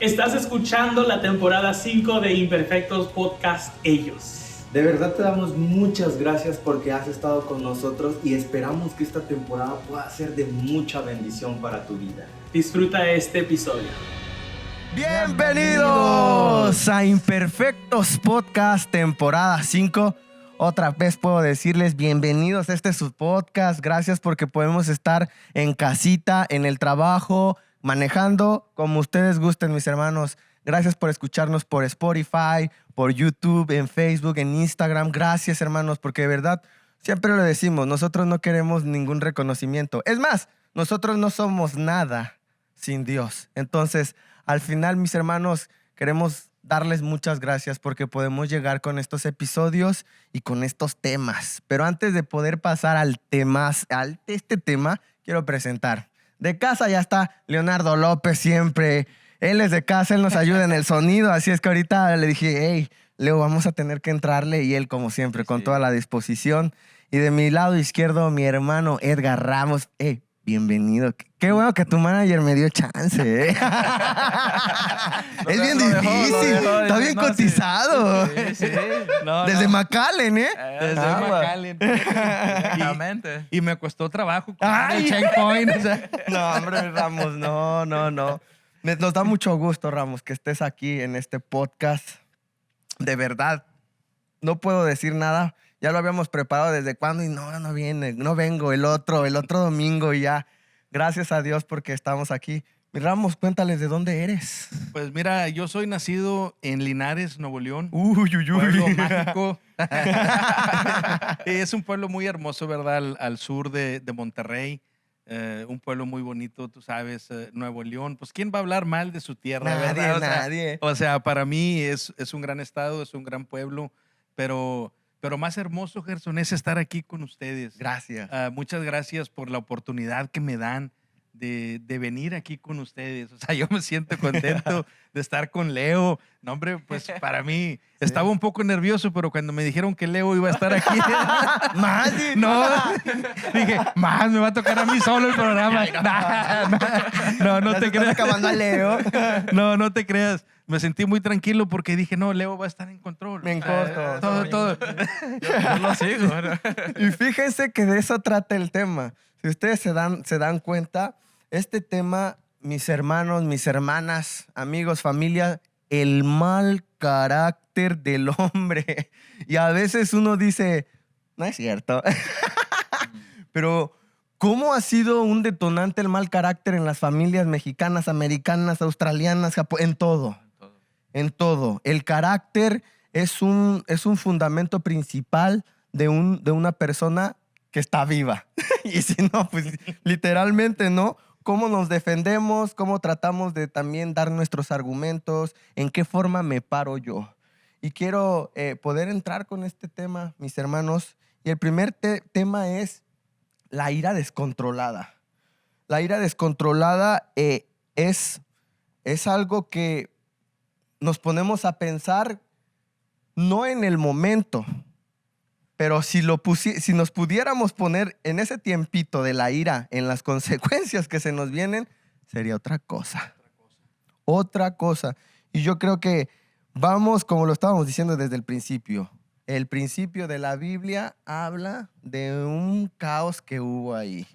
Estás escuchando la temporada 5 de Imperfectos Podcast Ellos. De verdad te damos muchas gracias porque has estado con nosotros y esperamos que esta temporada pueda ser de mucha bendición para tu vida. Disfruta este episodio. Bienvenidos a Imperfectos Podcast temporada 5. Otra vez puedo decirles bienvenidos a este es su podcast. Gracias porque podemos estar en casita, en el trabajo, manejando, como ustedes gusten, mis hermanos. Gracias por escucharnos por Spotify, por YouTube, en Facebook, en Instagram. Gracias, hermanos, porque de verdad, siempre lo decimos, nosotros no queremos ningún reconocimiento. Es más, nosotros no somos nada sin Dios. Entonces, al final, mis hermanos, queremos darles muchas gracias porque podemos llegar con estos episodios y con estos temas. Pero antes de poder pasar al este tema, quiero presentar. De casa ya está Leonardo López siempre. Él es de casa, él nos ayuda en el sonido. Así es que ahorita le dije, hey, Leo, vamos a tener que entrarle. Y él, como siempre, con toda la disposición. Y de mi lado izquierdo, mi hermano Edgar Ramos. Hey, bienvenido. Qué bueno que tu manager me dio chance, ¿eh? Es bien difícil. Está bien cotizado. Sí. Desde McAllen, ¿eh? Desde McAllen. Exactamente. Y me costó trabajo con el checkpoint. O sea. No, hombre, Ramos, no. Nos da mucho gusto, Ramos, que estés aquí en este podcast. De verdad, no puedo decir nada. Ya lo habíamos preparado desde cuándo y no viene, no vengo el otro domingo y ya. Gracias a Dios porque estamos aquí. Mi Ramos, cuéntales de dónde eres. Pues mira, yo soy nacido en Linares, Nuevo León. Pueblo Pueblo mágico. Es un pueblo muy hermoso, ¿verdad? Al sur de Monterrey. Un pueblo muy bonito, tú sabes, Nuevo León. Pues, ¿quién va a hablar mal de su tierra, verdad? Nadie. O sea, para mí es un gran estado, es un gran pueblo, pero más hermoso, Gerson, es estar aquí con ustedes. Gracias. Muchas gracias por la oportunidad que me dan de venir aquí con ustedes. O sea, yo me siento contento de estar con Leo. No, hombre, pues para mí estaba un poco nervioso, pero cuando me dijeron que Leo iba a estar aquí, dije, más me va a tocar a mí solo el programa. No te creas. Acabando a Leo. No te creas. Me sentí muy tranquilo porque dije, no, Leo va a estar en control. Me encorto. Todo. Yo lo sigo. Y fíjense que de eso trata el tema. Si ustedes se dan cuenta, este tema, mis hermanos, mis hermanas, amigos, familia, el mal carácter del hombre. Y a veces uno dice, no es cierto. Pero ¿cómo ha sido un detonante el mal carácter en las familias mexicanas, americanas, australianas, en todo? En todo. El carácter es un fundamento principal de una persona que está viva. Y si no, pues literalmente, ¿no? ¿Cómo nos defendemos? ¿Cómo tratamos de también dar nuestros argumentos? ¿En qué forma me paro yo? Y quiero poder entrar con este tema, mis hermanos. Y el primer tema es la ira descontrolada. La ira descontrolada es algo que nos ponemos a pensar no en el momento, pero si nos pudiéramos poner en ese tiempito de la ira, en las consecuencias que se nos vienen, sería otra cosa. Otra cosa. Y yo creo que vamos, como lo estábamos diciendo desde el principio. El principio de la Biblia habla de un caos que hubo ahí.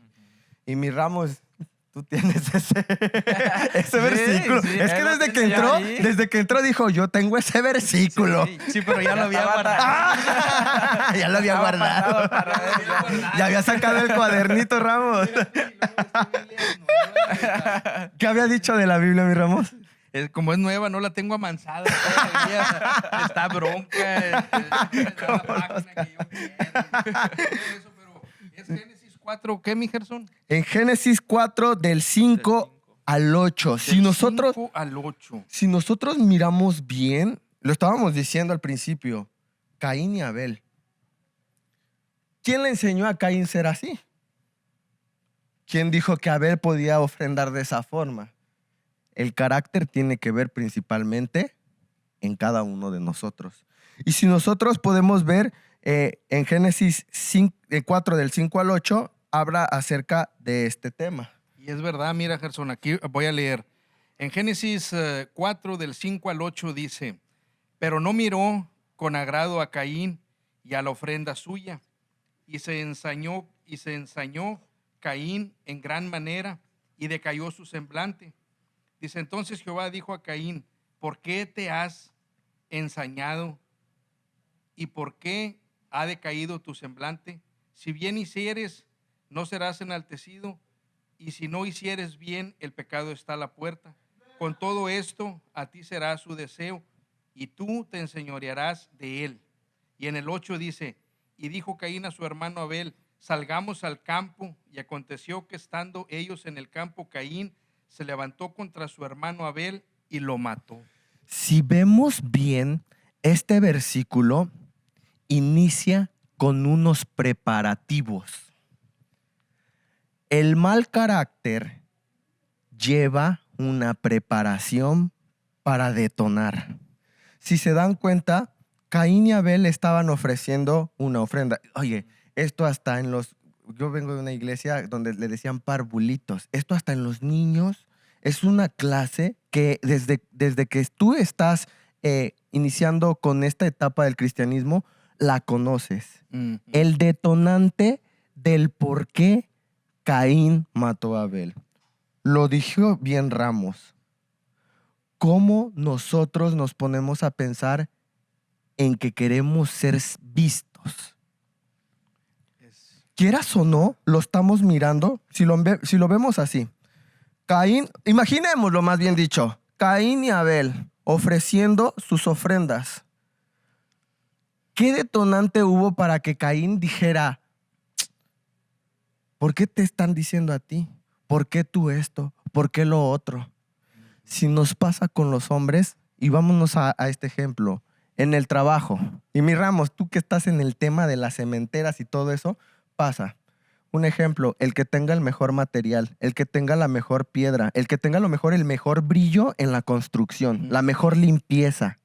Y mi Ramos, tú tienes ese versículo. Sí, es que desde que entró dijo, yo tengo ese versículo. Sí, pero ya lo había guardado. Ya lo había guardado. Ya había sacado el cuadernito, Ramos. ¿Qué había dicho de la Biblia, mi Ramos? Como es nueva, no la tengo amansada todavía. Está bronca. Es Génesis 4, ¿qué, mi Gerson? En Génesis 4, del 5 al 8. Si nosotros miramos bien, lo estábamos diciendo al principio, Caín y Abel. ¿Quién le enseñó a Caín ser así? ¿Quién dijo que Abel podía ofrendar de esa forma? El carácter tiene que ver principalmente en cada uno de nosotros. Y si nosotros podemos ver en Génesis 4 del 5 al 8, habla acerca de este tema. Y es verdad, mira, Gerson, aquí voy a leer. En Génesis 4, del 5 al 8 dice, pero no miró con agrado a Caín y a la ofrenda suya, y se ensañó Caín en gran manera, y decayó su semblante. Dice, entonces Jehová dijo a Caín, ¿por qué te has ensañado? ¿Y por qué ha decaído tu semblante? Si bien hicieres, no serás enaltecido, y si no hicieres bien, el pecado está a la puerta. Con todo esto, a ti será su deseo, y tú te enseñorearás de él. Y en el 8 dice, y dijo Caín a su hermano Abel, salgamos al campo. Y aconteció que estando ellos en el campo, Caín se levantó contra su hermano Abel y lo mató. Si vemos bien, este versículo inicia con unos preparativos. El mal carácter lleva una preparación para detonar. Si se dan cuenta, Caín y Abel estaban ofreciendo una ofrenda. Oye, esto hasta en los... Yo vengo de una iglesia donde le decían parvulitos. Esto hasta en los niños es una clase que desde que tú estás iniciando con esta etapa del cristianismo, la conoces. Uh-huh. El detonante del por qué Caín mató a Abel. Lo dijo bien Ramos. ¿Cómo nosotros nos ponemos a pensar en que queremos ser vistos? Quieras o no, lo estamos mirando, si lo vemos así. Caín, imaginémoslo más bien dicho, Caín y Abel ofreciendo sus ofrendas. ¿Qué detonante hubo para que Caín dijera, ¿por qué te están diciendo a ti? ¿Por qué tú esto? ¿Por qué lo otro? Si nos pasa con los hombres, y vámonos a este ejemplo, en el trabajo. Y mi Ramos, tú que estás en el tema de las cementeras y todo eso, pasa. Un ejemplo, el que tenga el mejor material, el que tenga la mejor piedra, el que tenga el mejor brillo en la construcción, la mejor limpieza.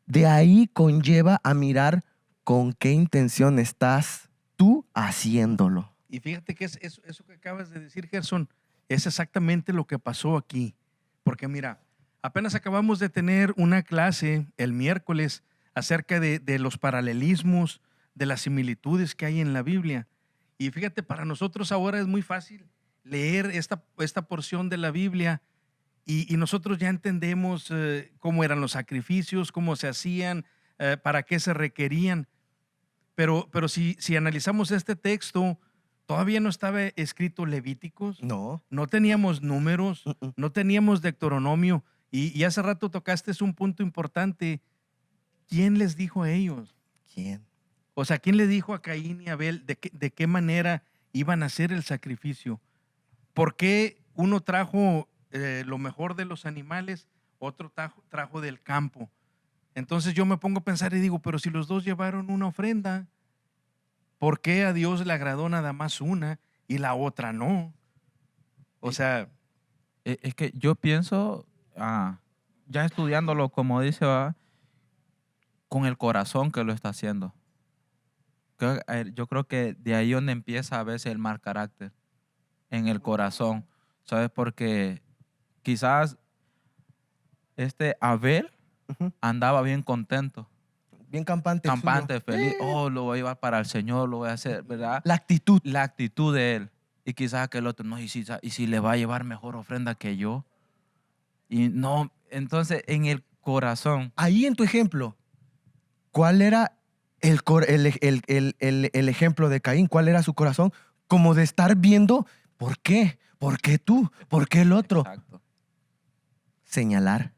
De ahí conlleva a mirar con qué intención estás tú haciéndolo. Y fíjate que eso que acabas de decir, Gerson, es exactamente lo que pasó aquí. Porque mira, apenas acabamos de tener una clase el miércoles acerca de los paralelismos, de las similitudes que hay en la Biblia. Y fíjate, para nosotros ahora es muy fácil leer esta porción de la Biblia y nosotros ya entendemos cómo eran los sacrificios, cómo se hacían, para qué se requerían. Pero si analizamos este texto, todavía no estaba escrito Levíticos. No. No teníamos números, no teníamos Deuteronomio. Y hace rato tocaste un punto importante. ¿Quién les dijo a ellos? ¿Quién? O sea, ¿quién le dijo a Caín y Abel de qué manera iban a hacer el sacrificio? ¿Por qué uno trajo lo mejor de los animales, otro trajo del campo? Entonces yo me pongo a pensar y digo, pero si los dos llevaron una ofrenda, ¿por qué a Dios le agradó nada más una y la otra no? O sea... Es que yo pienso, ya estudiándolo como dice, ¿va? Con el corazón que lo está haciendo. Yo creo que de ahí donde empieza a veces el mal carácter, en el corazón, ¿sabes? Porque quizás Abel andaba bien contento. Bien campante. Campante, feliz. Oh, lo voy a llevar para el Señor, lo voy a hacer, ¿verdad? La actitud. La actitud de él. Y quizás aquel otro, no, y si le va a llevar mejor ofrenda que yo. Y no, entonces en el corazón. Ahí en tu ejemplo, ¿cuál era el ejemplo de Caín? ¿Cuál era su corazón? Como de estar viendo, ¿por qué? ¿Por qué tú? ¿Por qué el otro? Exacto. Señalar.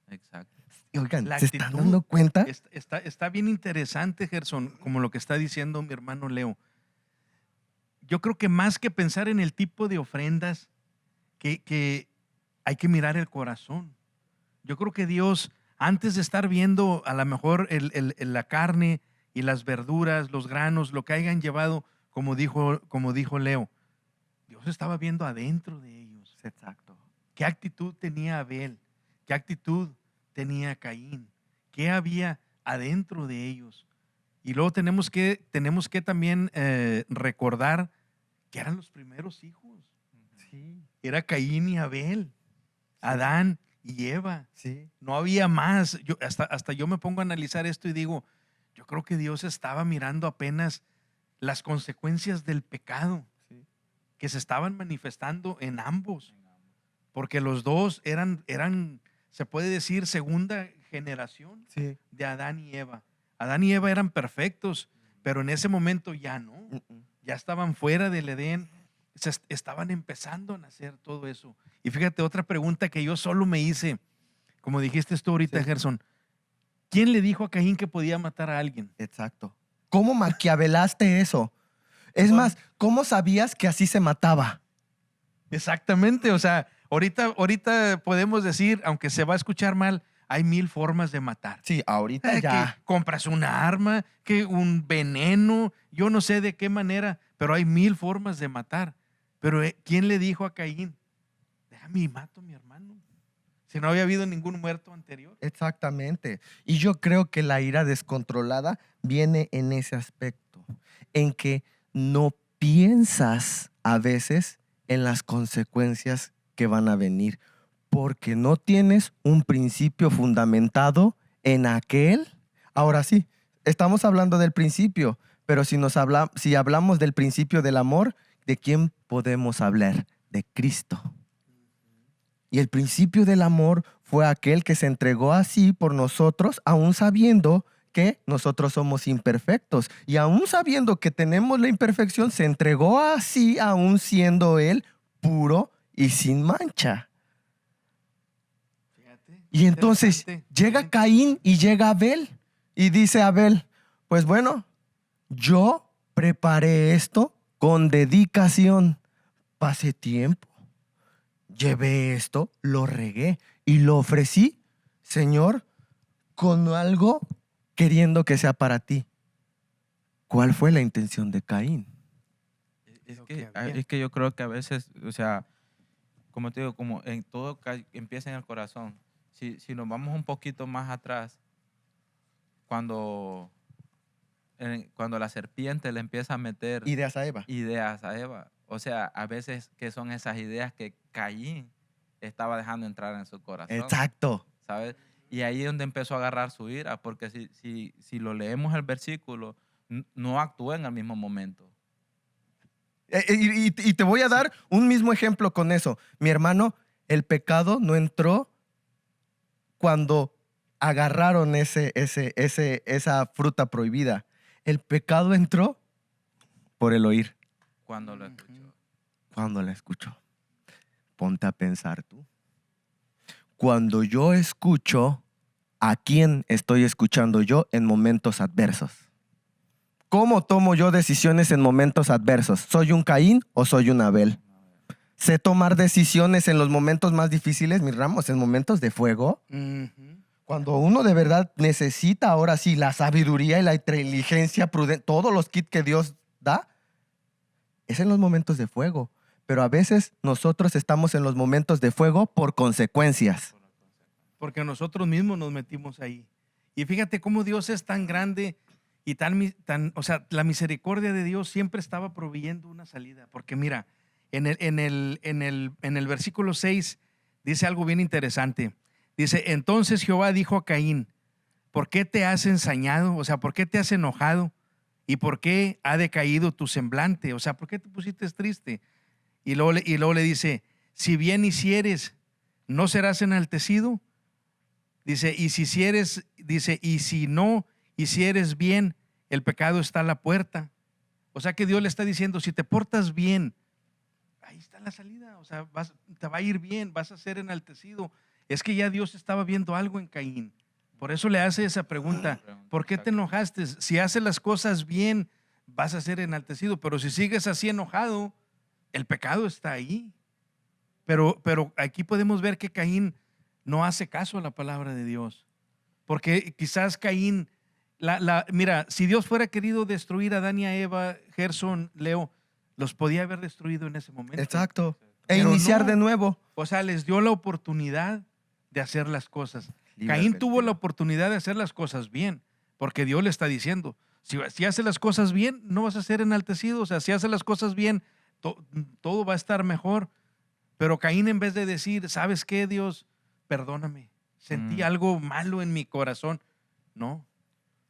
Exacto. Y oigan, La ¿se actitud están dando cuenta? Está bien interesante, Gerson, como lo que está diciendo mi hermano Leo. Yo creo que más que pensar en el tipo de ofrendas, que hay que mirar el corazón. Yo creo que Dios, antes de estar viendo a lo mejor la carne y las verduras, los granos, lo que hayan llevado, como dijo Leo, Dios estaba viendo adentro de ellos. Exacto. ¿Qué actitud tenía Abel? ¿Qué actitud tenía Caín? ¿Qué había adentro de ellos? Y luego tenemos que también recordar que eran los primeros hijos. Sí. Era Caín y Abel. Adán y Eva. Sí. No había más. Hasta yo me pongo a analizar esto y digo, yo creo que Dios estaba mirando apenas las consecuencias del pecado Sí. que se estaban manifestando en ambos. Porque los dos eran, se puede decir, segunda generación Sí. de Adán y Eva. Adán y Eva eran perfectos, pero en ese momento ya no. Ya estaban fuera del Edén, estaban empezando a nacer todo eso. Y fíjate, otra pregunta que yo solo me hice, como dijiste tú ahorita, Sí. Gerson, ¿quién le dijo a Caín que podía matar a alguien? Exacto. ¿Cómo maquiavelaste eso? Es más, ¿cómo sabías que así se mataba? Exactamente, o sea, ahorita podemos decir, aunque se va a escuchar mal, hay 1000 formas de matar. Sí, ahorita Que ya. compras una arma, que un veneno, yo no sé de qué manera, pero hay 1000 formas de matar. Pero ¿quién le dijo a Caín? Déjame y mato a mi hermano. Si no había habido ningún muerto anterior. Exactamente. Y yo creo que la ira descontrolada viene en ese aspecto, en que no piensas a veces en las consecuencias que van a venir, porque no tienes un principio fundamentado en aquel. Ahora sí, estamos hablando del principio, pero si hablamos del principio del amor, ¿de quién podemos hablar? De Cristo. Y el principio del amor fue aquel que se entregó así por nosotros, aún sabiendo que nosotros somos imperfectos. Y aún sabiendo que tenemos la imperfección, se entregó así, aún siendo Él puro y sin mancha. Fíjate, Y entonces interesante. llega Sí. Caín y llega Abel. Y dice Abel, pues bueno, yo preparé esto con dedicación. Pasé tiempo. Llevé esto, lo regué y lo ofrecí, Señor, con algo queriendo que sea para ti. ¿Cuál fue la intención de Caín? Es Lo que, que había. es que yo creo que a veces, o sea, como te digo, como en todo empieza en el corazón. Si nos vamos un poquito más atrás, cuando la serpiente le empieza a meter Ideas a Eva. ideas a Eva, o sea, a veces que son esas ideas que Caín estaba dejando entrar en su corazón, Exacto. ¿sabes? Y ahí es donde empezó a agarrar su ira, porque si lo leemos el versículo, no actúa en el mismo momento. Y te voy a dar un mismo ejemplo con eso. Mi hermano, el pecado no entró cuando agarraron esa fruta prohibida. El pecado entró por el oír. Cuando lo escuchó. Cuando la escuchó. Ponte a pensar tú. Cuando yo escucho, ¿a quién estoy escuchando yo en momentos adversos? ¿Cómo tomo yo decisiones en momentos adversos? ¿Soy un Caín o soy un Abel? ¿Sé tomar decisiones en los momentos más difíciles, mis Ramos, en momentos de fuego? Ujú. Cuando uno de verdad necesita ahora sí la sabiduría y la inteligencia prudente, todos los kits que Dios da, es en los momentos de fuego. Pero a veces nosotros estamos en los momentos de fuego por consecuencias. Porque nosotros mismos nos metimos ahí. Y fíjate cómo Dios es tan grande y o sea, la misericordia de Dios siempre estaba proveyendo una salida. Porque mira, en el versículo 6 dice algo bien interesante. Dice, entonces Jehová dijo a Caín, ¿por qué te has ensañado? O sea, ¿por qué te has enojado? ¿Y por qué ha decaído tu semblante? O sea, ¿por qué te pusiste triste? Y luego le dice, si bien hicieres, ¿no serás enaltecido? Dice, y si hicieres, dice, y si no hicieres bien, el pecado está a la puerta. O sea que Dios le está diciendo, si te portas bien, ahí está la salida. O sea, te va a ir bien, vas a ser enaltecido. Es que ya Dios estaba viendo algo en Caín. Por eso le hace esa pregunta, ¿por qué te enojaste? Si haces las cosas bien, vas a ser enaltecido. Pero si sigues así enojado, el pecado está ahí. Pero aquí podemos ver que Caín no hace caso a la palabra de Dios. Porque quizás Caín, mira, si Dios fuera querido destruir a Adán y a Eva, Gerson, Leo, los podía haber destruido en ese momento. Exacto. E Pero iniciar no. de nuevo. O sea, les dio la oportunidad de hacer las cosas. Libre Caín tuvo albedrío. la oportunidad de hacer las cosas bien, porque Dios le está diciendo, si haces las cosas bien, no vas a ser enaltecido. O sea, si haces las cosas bien, todo va a estar mejor. Pero Caín, en vez de decir, ¿sabes qué, Dios? Perdóname, sentí algo malo en mi corazón. No,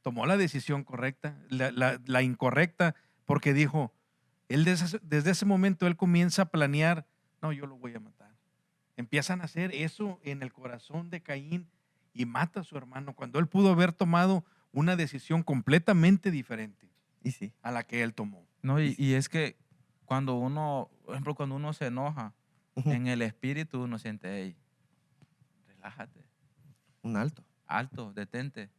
tomó la decisión correcta, la incorrecta, porque dijo, desde ese momento él comienza a planear, no, yo lo voy a matar. Empiezan a hacer eso en el corazón de Caín y mata a su hermano cuando él pudo haber tomado una decisión completamente diferente Y sí. a la que él tomó. No, y es que cuando uno, por ejemplo, cuando uno se enoja, Ujú. en el espíritu uno siente, hey, relájate, Un alto. alto, detente,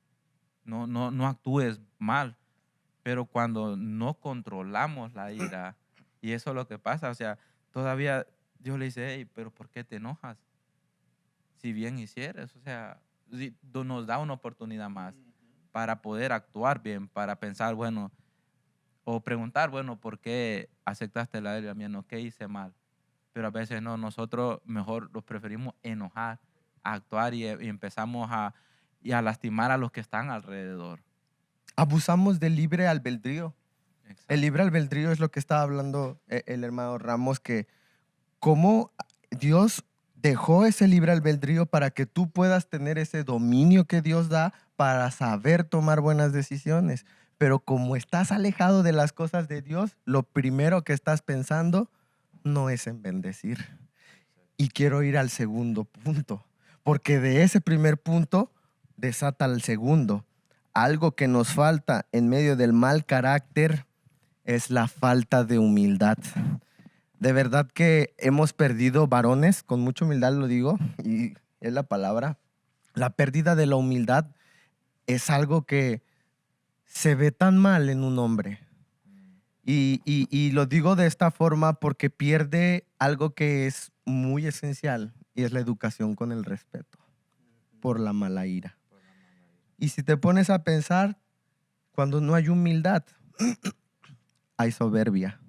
no actúes mal. Pero cuando no controlamos la ira, y eso es lo que pasa, o sea, todavía Dios le dice, hey, pero ¿por qué te enojas? Si bien hicieres, o sea, nos da una oportunidad más para poder actuar bien, para pensar, bueno, o preguntar, bueno, ¿por qué aceptaste la ira mía? No, ¿qué hice mal? Pero a veces no, nosotros mejor los preferimos enojar, a actuar y empezamos a lastimar a los que están alrededor. Abusamos del libre albedrío. Exacto. El libre albedrío es lo que estaba hablando el hermano Ramos, que cómo Dios dejó ese libre albedrío para que tú puedas tener ese dominio que Dios da para saber tomar buenas decisiones. Pero como estás alejado de las cosas de Dios, lo primero que estás pensando no es en bendecir. Y quiero ir al segundo punto, porque de ese primer punto desata el segundo. Algo que nos falta en medio del mal carácter es la falta de humildad. De verdad que hemos perdido varones, con mucha humildad lo digo, y es la palabra. La pérdida de la humildad es algo que se ve tan mal en un hombre. Y lo digo de esta forma porque pierde algo que es muy esencial, y es la educación con el respeto por la mala ira. Y si te pones a pensar, cuando no hay humildad, hay soberbia.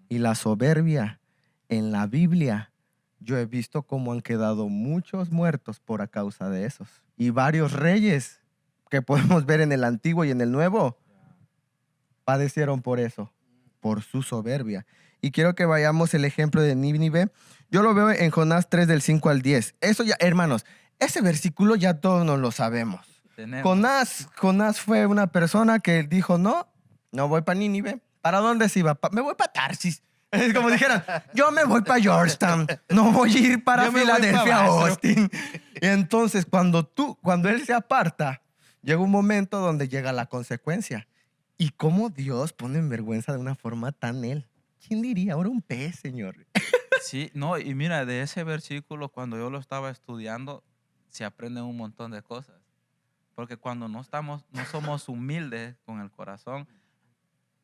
Y la soberbia en la Biblia, yo he visto cómo han quedado muchos muertos por a causa de esos. Y varios reyes que podemos ver en el Antiguo y en el Nuevo padecieron por eso, por su soberbia. Y quiero que vayamos el ejemplo de Nínive. Yo lo veo en Jonás 3 del 5 al 10. Eso ya, hermanos, ese versículo ya todos nos lo sabemos. Jonás fue una persona que dijo, no voy para Nínive. ¿Para dónde se iba? Me voy para Tarsis. Es como dijeran, yo me voy para Georgetown. No voy a ir para Yo me voy Filadelfia, pa' Bastro. Austin. Y entonces, cuando él se aparta, llega un momento donde llega la consecuencia. Y cómo Dios pone en vergüenza de una forma tan él. ¿Quién diría? Ahora un pez, Señor. Sí, no, y mira, de ese versículo, cuando yo lo estaba estudiando, se aprenden un montón de cosas. Porque cuando no somos humildes con el corazón,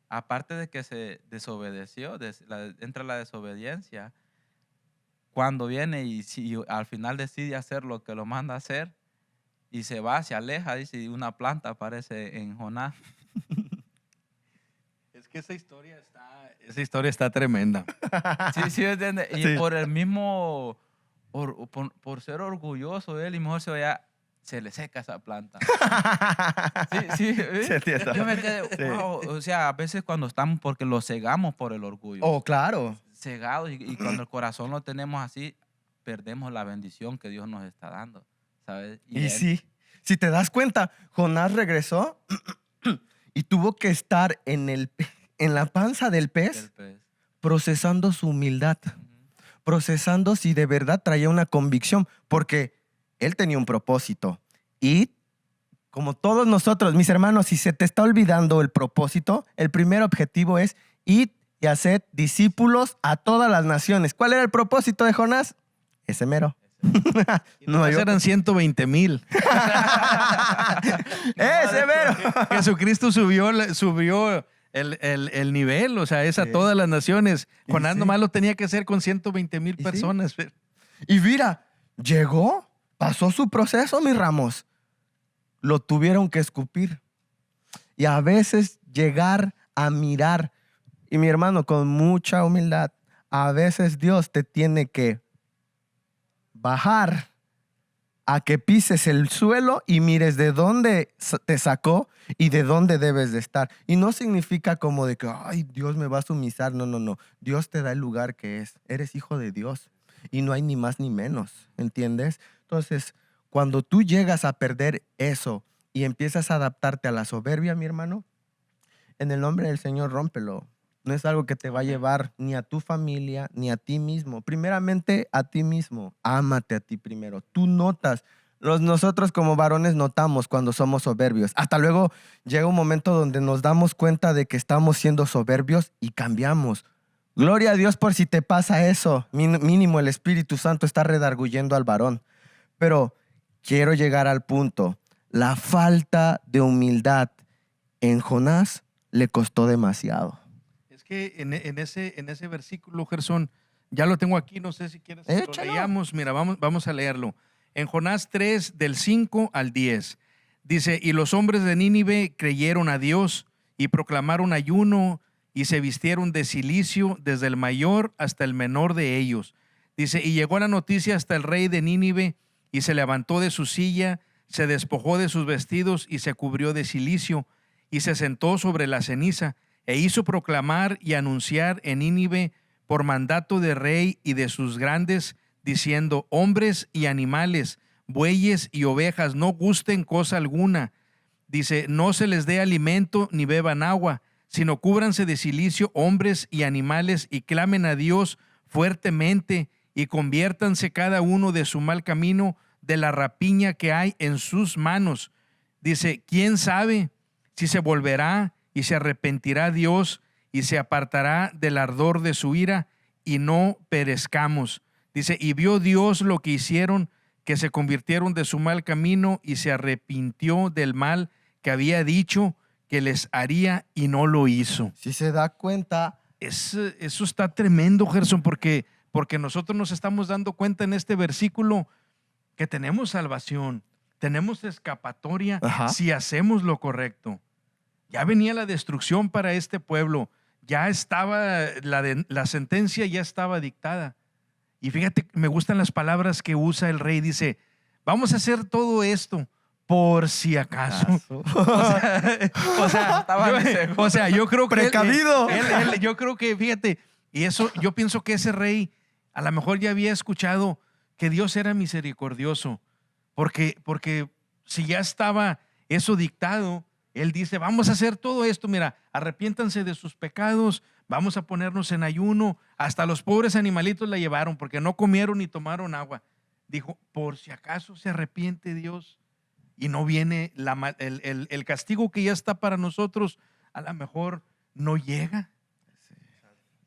aparte de que se desobedeció, entra la desobediencia, cuando viene y al final decide hacer lo que lo manda a hacer y se va, se aleja, dice, y una planta aparece en Jonás. Es que esa historia está tremenda. Sí, ¿entiendes? Y Sí. por el mismo, por ser orgulloso él, y mejor se le seca esa planta. Sí, Se entiende. yo me quedé, Sí. wow, o sea, a veces cuando estamos, porque lo cegamos por el orgullo, Oh, claro. cegados, y cuando el corazón lo tenemos así, perdemos la bendición que Dios nos está dando, ¿sabes? Y él- sí, si te das cuenta, Jonás regresó y tuvo que estar en la panza del pez del pez. procesando su humildad, procesando si de verdad traía una convicción, porque él tenía un propósito. Y como todos nosotros, mis hermanos, si se te está olvidando el propósito, el primer objetivo es id y haced discípulos a todas las naciones. ¿Cuál era el propósito de Jonás? Ese mero. No hay eran 120,000. ¡Ese mero! Jesucristo subió el nivel, o sea, es a Sí. todas las naciones. Y Jonás sí. nomás lo tenía que hacer con 120,000 Y sí. personas. Y mira, llegó, pasó su proceso, mis Ramos. Lo tuvieron que escupir. Y a veces llegar a mirar. Y mi hermano, con mucha humildad, a veces Dios te tiene que bajar a que pises el suelo y mires de dónde te sacó y de dónde debes de estar. Y no significa como de que, ay, Dios me va a sumisar. No. Dios te da el lugar que es. Eres hijo de Dios. y no hay ni más ni menos, ¿entiendes? Entonces, cuando tú llegas a perder eso y empiezas a adaptarte a la soberbia, mi hermano, en el nombre del Señor, rómpelo. No es algo que te va a llevar ni a tu familia, ni a ti mismo. Primeramente, a ti mismo. Ámate a ti primero. Tú notas. Nosotros como varones notamos cuando somos soberbios. Hasta luego llega un momento donde nos damos cuenta de que estamos siendo soberbios y cambiamos. Gloria a Dios por si te pasa eso. Mínimo el Espíritu Santo está redarguyendo al varón. Pero quiero llegar al punto. La falta de humildad en Jonás le costó demasiado. Es que en ese versículo, Gerson, ya lo tengo aquí, no sé si quieres que lo Échalo. leamos. Mira, vamos a leerlo. En Jonás 3, del 5 al 10, dice, y los hombres de Nínive creyeron a Dios y proclamaron ayuno y se vistieron de cilicio desde el mayor hasta el menor de ellos. Dice, y llegó la noticia hasta el rey de Nínive y se levantó de su silla, se despojó de sus vestidos y se cubrió de cilicio y se sentó sobre la ceniza e hizo proclamar y anunciar en Nínive por mandato de rey y de sus grandes, diciendo, hombres y animales, bueyes y ovejas, no gusten cosa alguna. Dice, no se les dé alimento ni beban agua, sino cúbranse de cilicio hombres y animales y clamen a Dios fuertemente y conviértanse cada uno de su mal camino, de la rapiña que hay en sus manos. Dice, ¿quién sabe si se volverá y se arrepentirá Dios y se apartará del ardor de su ira y no perezcamos? Dice, y vio Dios lo que hicieron, que se convirtieron de su mal camino y se arrepintió del mal que había dicho que les haría y no lo hizo. Si se da cuenta, Eso está tremendo, Gerson, porque nosotros nos estamos dando cuenta en este versículo que tenemos salvación, tenemos escapatoria si hacemos lo correcto. Ya venía la destrucción para este pueblo, ya estaba la sentencia ya estaba dictada. Y fíjate, me gustan las palabras que usa el rey. Dice, vamos a hacer todo esto por si acaso. O sea, yo creo que precavido. yo creo que, fíjate, y eso, yo pienso que ese rey a lo mejor ya había escuchado que Dios era misericordioso, porque si ya estaba eso dictado, él dice, vamos a hacer todo esto, mira, arrepiéntanse de sus pecados, vamos a ponernos en ayuno. Hasta los pobres animalitos la llevaron porque no comieron ni tomaron agua. Dijo, por si acaso se arrepiente Dios y no viene el castigo que ya está para nosotros, a lo mejor no llega.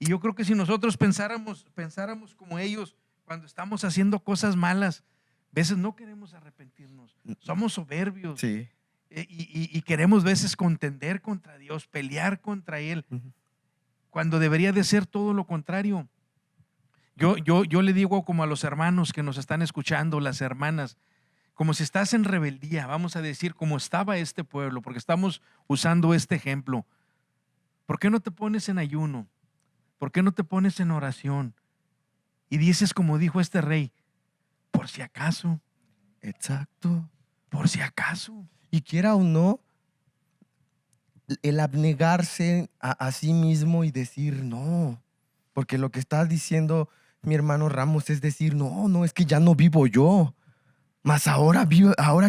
Y yo creo que si nosotros pensáramos como ellos cuando estamos haciendo cosas malas, a veces no queremos arrepentirnos. Somos soberbios. sí. Y queremos a veces contender contra Dios, pelear contra Él, cuando debería de ser todo lo contrario. Yo le digo como a los hermanos que nos están escuchando, las hermanas, como si estás en rebeldía, vamos a decir, como estaba este pueblo, porque estamos usando este ejemplo. ¿Por qué no te pones en ayuno? ¿Por qué no te pones en oración? Y dices como dijo este rey, por si acaso. Exacto. Por si acaso. Y quiera o no, el abnegarse a sí mismo y decir no. Porque lo que está diciendo mi hermano Ramos es decir, no, es que ya no vivo yo. Mas ahora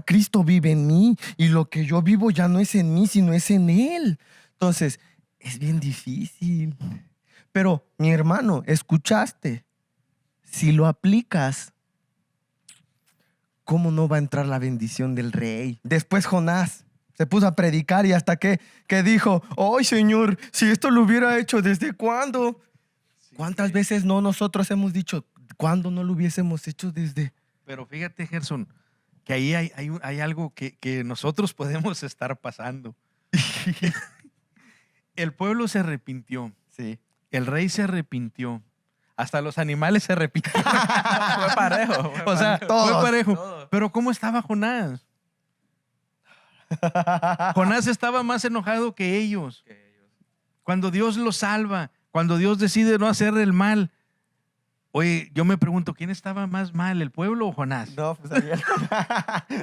Cristo vive en mí y lo que yo vivo ya no es en mí, sino es en Él. Entonces, es bien difícil. Pero, mi hermano, ¿escuchaste? Si lo aplicas, ¿cómo no va a entrar la bendición del rey? Después Jonás se puso a predicar y hasta que dijo, ¡ay, Señor, si esto lo hubiera hecho, ¿desde cuándo? ¿Cuántas veces no nosotros hemos dicho, ¿cuándo no lo hubiésemos hecho desde? Pero fíjate, Gerson, que ahí hay algo que nosotros podemos estar pasando. El pueblo se arrepintió. Sí. El rey se arrepintió. Hasta los animales se arrepintieron. Fue parejo. O sea, Todos, fue parejo. todos. Pero ¿cómo estaba Jonás? Jonás estaba más enojado que ellos. Cuando Dios los salva, cuando Dios decide no hacer el mal. Oye, yo me pregunto, ¿quién estaba más mal, el pueblo o Jonás? No, pues ayer.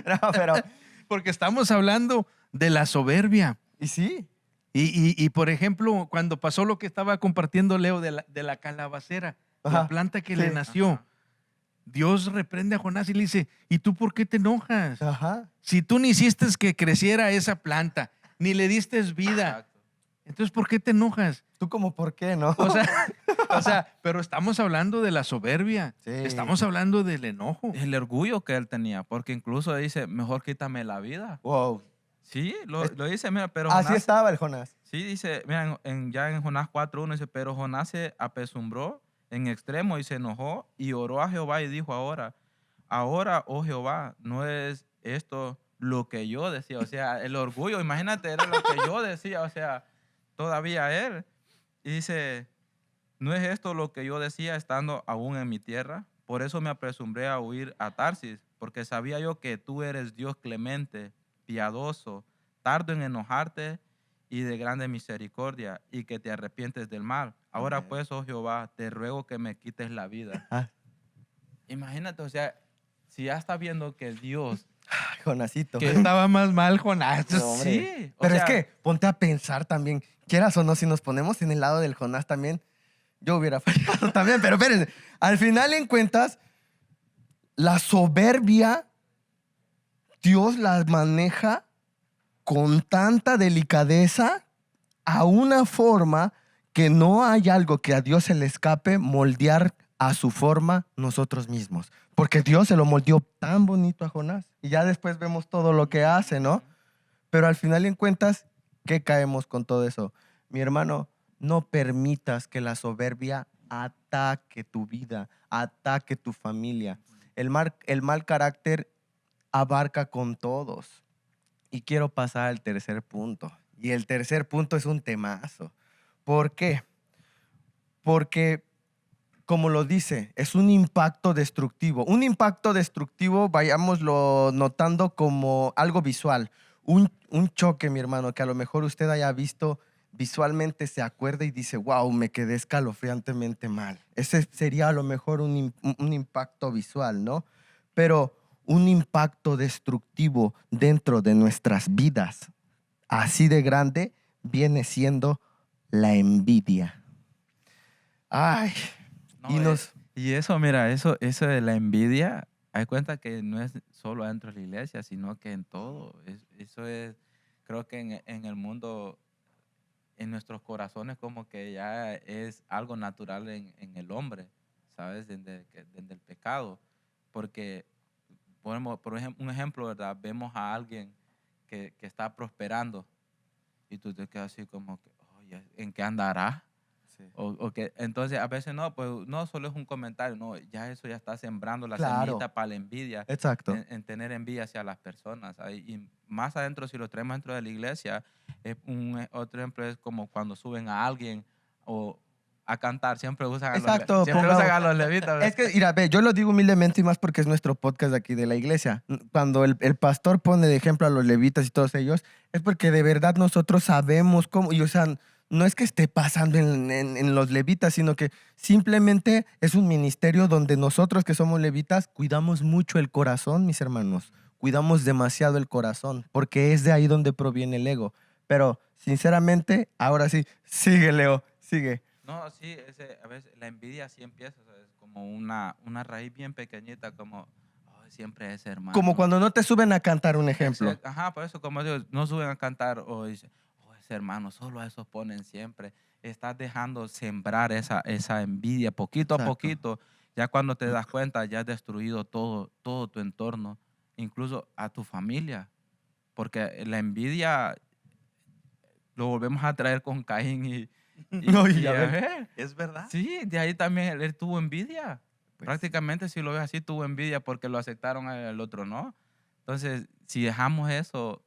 No, pero. Porque estamos hablando de la soberbia. Y sí. Y por ejemplo, cuando pasó lo que estaba compartiendo Leo de la calabacera, la Ajá. planta que Sí. le nació. Dios reprende a Jonás y le dice, ¿y tú por qué te enojas? Ajá. Si tú ni hiciste que creciera esa planta, ni le diste vida, Exacto. entonces ¿por qué te enojas? ¿Tú como por qué, no? O sea, pero estamos hablando de la soberbia, Sí. estamos hablando del enojo. El orgullo que él tenía, porque incluso dice, mejor quítame la vida. Wow. Sí, lo dice, mira, pero Así Jonás- estaba el Jonás. Sí, dice, mira, ya en Jonás 4:1 dice, pero Jonás se apesumbró en extremo y se enojó y oró a Jehová y dijo ahora, oh Jehová, no es esto lo que yo decía. O sea, el orgullo, imagínate, era lo que yo decía, o sea, todavía él. Y dice, no es esto lo que yo decía estando aún en mi tierra. Por eso me apresumbré a huir a Tarsis, porque sabía yo que tú eres Dios clemente, piadoso, tardo en enojarte y de grande misericordia, y que te arrepientes del mal. Ahora Amén. pues, oh Jehová, te ruego que me quites la vida. Ah, Imagínate, o sea, si ya está viendo que Dios... Jonasito. Que estaba más mal Jonás. No, hombre. Sí, o Pero es sea, que ponte a pensar también, quieras o no, si nos ponemos en el lado del Jonás también, yo hubiera fallado también, pero espérense, al final en cuentas, la soberbia, Dios la maneja con tanta delicadeza a una forma que no hay algo que a Dios se le escape moldear a su forma nosotros mismos. Porque Dios se lo moldeó tan bonito a Jonás. Y ya después vemos todo lo que hace, ¿no? Pero al final en cuentas, ¿qué caemos con todo eso? Mi hermano, no permitas que la soberbia ataque tu vida, ataque tu familia. El mal carácter abarca con todos. Y quiero pasar al tercer punto. Y el tercer punto es un temazo. ¿Por qué? Porque, como lo dice, es un impacto destructivo. Un impacto destructivo, vayámoslo notando como algo visual. Un choque, mi hermano, que a lo mejor usted haya visto visualmente, se acuerda y dice, wow, me quedé escalofriantemente mal. Ese sería a lo mejor un impacto visual, ¿no? Pero un impacto destructivo dentro de nuestras vidas, así de grande, viene siendo la envidia. Ay, no, y nos... y eso, mira, eso de la envidia, hay cuenta que no es solo dentro de la iglesia, sino que en todo. Eso es, creo que en el mundo, en nuestros corazones, como que ya es algo natural en el hombre, ¿sabes? Desde el pecado. Porque, por ejemplo, un ejemplo, ¿verdad? Vemos a alguien que está prosperando y tú te quedas así como que, oye, ¿en qué andará? Sí. O que, entonces, a veces no, pues no solo es un comentario, no, ya eso ya está sembrando la Claro. semillita para la envidia, Exacto. en tener envidia hacia las personas. Ahí, y más adentro, si lo traemos dentro de la iglesia, otro ejemplo es como cuando suben a alguien o a cantar, siempre usan a Exacto, siempre usan a los levitas. Es que, mira, ve, yo lo digo humildemente y más porque es nuestro podcast de aquí de la iglesia. Cuando el pastor pone de ejemplo a los levitas y todos ellos, es porque de verdad nosotros sabemos cómo, y o sea, no es que esté pasando en los levitas, sino que simplemente es un ministerio donde nosotros que somos levitas cuidamos mucho el corazón, mis hermanos. Cuidamos demasiado el corazón, porque es de ahí donde proviene el ego. Pero, sinceramente, ahora sí, sigue, Leo, sigue. No, sí, a veces la envidia sí empieza, ¿sabes? Como una raíz bien pequeñita, como "Ay, siempre ese hermano". Como cuando no te suben a cantar, un ejemplo. Ajá, por eso, como digo, no suben a cantar o dicen, "Oh, ese hermano, solo a esos ponen siempre". Estás dejando sembrar esa envidia poquito a Exacto. poquito. Ya cuando te das cuenta, ya has destruido todo tu entorno, incluso a tu familia. Porque la envidia lo volvemos a traer con Caín y Oye, a ver. Abel. ¿Es verdad? Sí, de ahí también él tuvo envidia. Pues, Prácticamente, si lo ves así, tuvo envidia porque lo aceptaron al otro, ¿no? Entonces, si dejamos eso,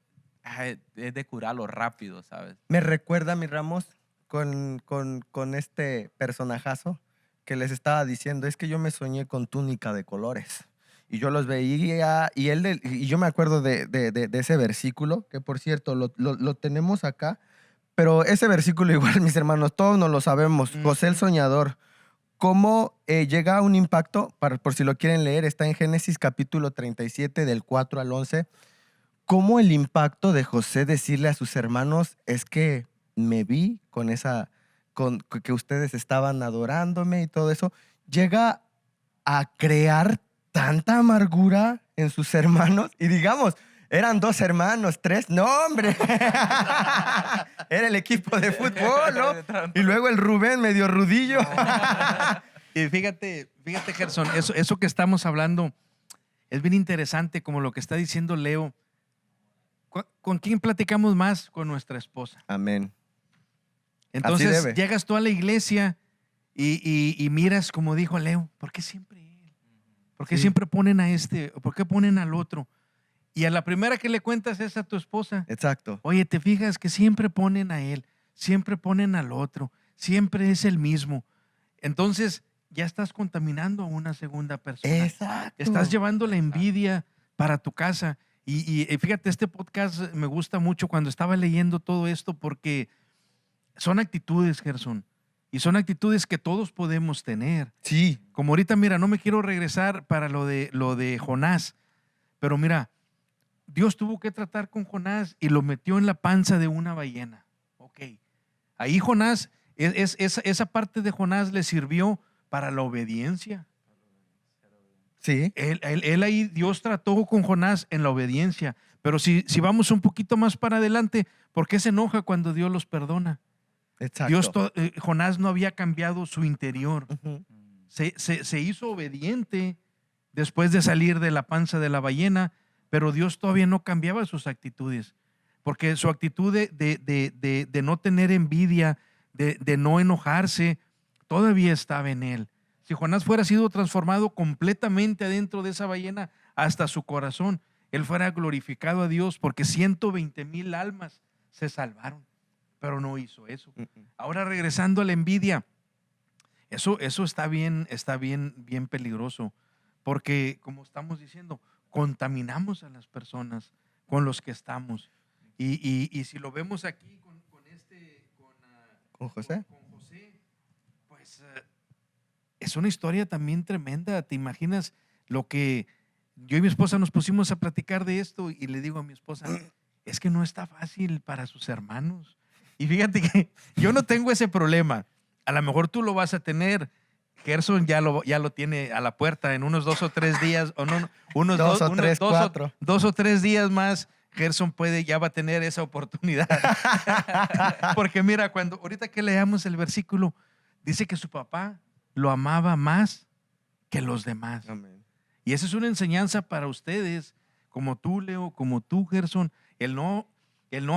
es de curarlo rápido, ¿sabes? me recuerda, mi Ramos, con este personajazo que les estaba diciendo, es que yo me soñé con túnica de colores. Y yo los veía, y yo me acuerdo de ese versículo, que por cierto, lo tenemos acá, pero ese versículo igual, mis hermanos, todos nos lo sabemos. José el Soñador. ¿Cómo llega a un impacto? Por si lo quieren leer, está en Génesis capítulo 37, del 4 al 11. ¿Cómo el impacto de José decirle a sus hermanos es que me vi con que ustedes estaban adorándome y todo eso, llega a crear tanta amargura en sus hermanos. Y digamos, eran 2 hermanos, 3. No, hombre. Era el equipo de fútbol, ¿no? Y luego el Rubén medio rudillo. Y fíjate, Gerson, eso que estamos hablando es bien interesante, como lo que está diciendo Leo. ¿Con quién platicamos más? Con nuestra esposa. Amén. Entonces debe. llegas tú a la iglesia y miras, como dijo Leo, ¿por qué siempre él? ¿Por qué siempre ponen a este? ¿Por qué ponen al otro? Y a la primera que le cuentas es a tu esposa. Exacto. Oye, ¿te fijas que siempre ponen a él? Siempre ponen al otro. Siempre es el mismo. Entonces ya estás contaminando a una segunda persona. Exacto. Estás llevando la envidia para tu casa. Y fíjate, este podcast me gusta mucho cuando estaba leyendo todo esto porque son actitudes, Gerson. Y son actitudes que todos podemos tener. Sí. Como ahorita, mira, no me quiero regresar para lo de Jonás. Pero mira, Dios tuvo que tratar con Jonás y lo metió en la panza de una ballena. Ok. Ahí Jonás, esa parte de Jonás le sirvió para la obediencia. Sí. Él ahí, Dios trató con Jonás en la obediencia. Pero si vamos un poquito más para adelante, ¿por qué se enoja cuando Dios los perdona? Exacto. Jonás no había cambiado su interior. Ujú. Se hizo obediente después de salir de la panza de la ballena, pero Dios todavía no cambiaba sus actitudes. Porque su actitud de no tener envidia, de no enojarse, todavía estaba en él. Si Jonás fuera sido transformado completamente adentro de esa ballena hasta su corazón, él fuera glorificado a Dios porque 120,000 almas se salvaron, pero no hizo eso. Ahora regresando a la envidia, eso está bien peligroso, porque como estamos diciendo, contaminamos a las personas con los que estamos. Y si lo vemos aquí con José. con José, pues es una historia también tremenda. ¿Te imaginas lo que yo y mi esposa nos pusimos a platicar de esto? Y le digo a mi esposa, es que no está fácil para sus hermanos. Y fíjate que yo no tengo ese problema. A lo mejor tú lo vas a tener. Gerson ya lo tiene a la puerta en unos 2 o 3 días, o no, unos 2 o 3, 4. 2 o 3 días más. Gerson ya va a tener esa oportunidad. Porque mira, ahorita que leamos el versículo, dice que su papá lo amaba más que los demás. Amén. Y esa es una enseñanza para ustedes, como tú, Leo, como tú, Gerson, el no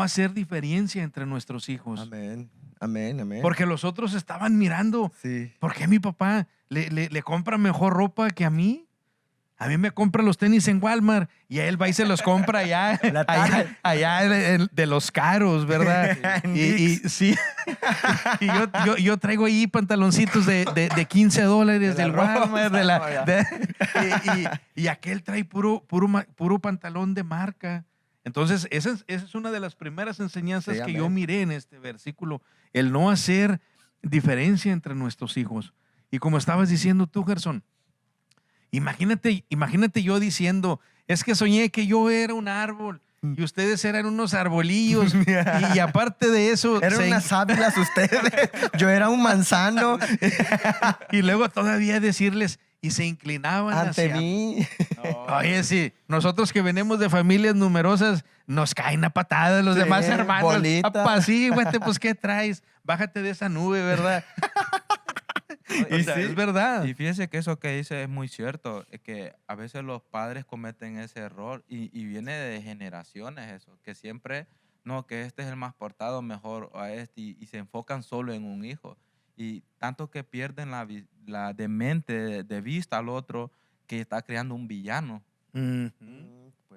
hacer diferencia entre nuestros hijos. Amén. Amén. Amén. Porque los otros estaban mirando, Sí. ¿por qué mi papá le compra mejor ropa que a mí? A mí me compra los tenis en Walmart y a él va y se los compra allá de los caros, ¿verdad? y sí. Y yo traigo ahí pantaloncitos de $15 De la del Rosa, Walmart. Y aquel trae puro pantalón de marca. Entonces, esa es una de las primeras enseñanzas Sí, que amén. yo miré en este versículo. El no hacer diferencia entre nuestros hijos. Y como estabas diciendo tú, Gerson, imagínate yo diciendo, es que soñé que yo era un árbol y ustedes eran unos arbolillos. y aparte de eso... Eran unas sábilas ustedes. Yo era un manzano Y luego todavía decirles, y se inclinaban ante hacia mí. Oye, sí, nosotros que venimos de familias numerosas, nos caen a patadas los Sí, demás hermanos. bolita. Papá, sí, güey, pues ¿qué traes? Bájate de esa nube, ¿verdad? O sea, es verdad. Y fíjese que eso que dice es muy cierto, es que a veces los padres cometen ese error y viene de generaciones eso, que siempre, no, que este es el más portado, mejor a este, y se enfocan solo en un hijo. Y tanto que pierden la de mente, de vista al otro, que está creando un villano.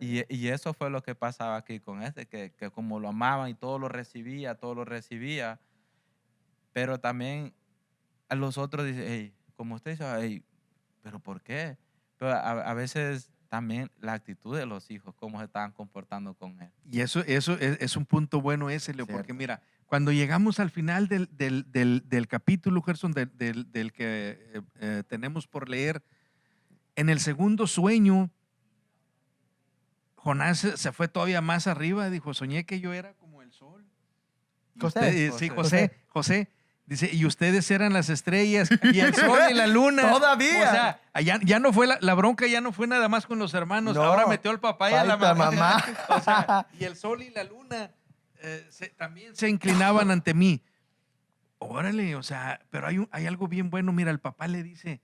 Y eso fue lo que pasaba aquí con que como lo amaban y todo lo recibía, pero también a los otros dicen, hey, como usted dice, hey, ¿pero por qué? Pero a veces también la actitud de los hijos, cómo se estaban comportando con él. Y eso es un punto bueno ese, Leo, porque Cierto. mira, cuando llegamos al final del capítulo, Gerson, del que tenemos por leer, en el segundo sueño, Jonás se fue todavía más arriba, dijo, soñé que yo era como el sol. Y José. sí, José. Dice, y ustedes eran las estrellas y el sol y la luna. Todavía. O sea, ya no fue la bronca, ya no fue nada más con los hermanos. No. Ahora metió al papá y a la Falta mamá. mamá. O sea, y el sol y la luna también se inclinaban ante mí. Órale, o sea, pero hay algo bien bueno. Mira, el papá le dice,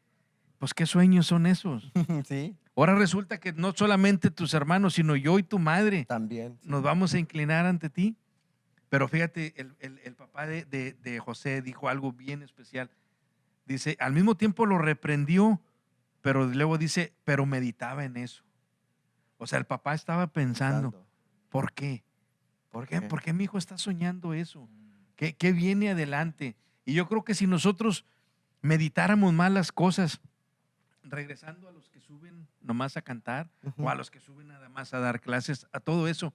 pues, ¿qué sueños son esos? Sí, Ahora resulta que no solamente tus hermanos, sino yo y tu madre también. Sí. nos vamos a inclinar ante ti. Pero fíjate, el papá de José dijo algo bien especial. Dice, al mismo tiempo lo reprendió, pero luego dice, pero meditaba en eso. O sea, el papá estaba pensando, ¿por qué? ¿Por qué? ¿Por qué mi hijo está soñando eso? ¿Qué viene adelante? Y yo creo que si nosotros meditáramos más las cosas, regresando a los que suben nomás a cantar, o a los que suben nada más a dar clases, a todo eso,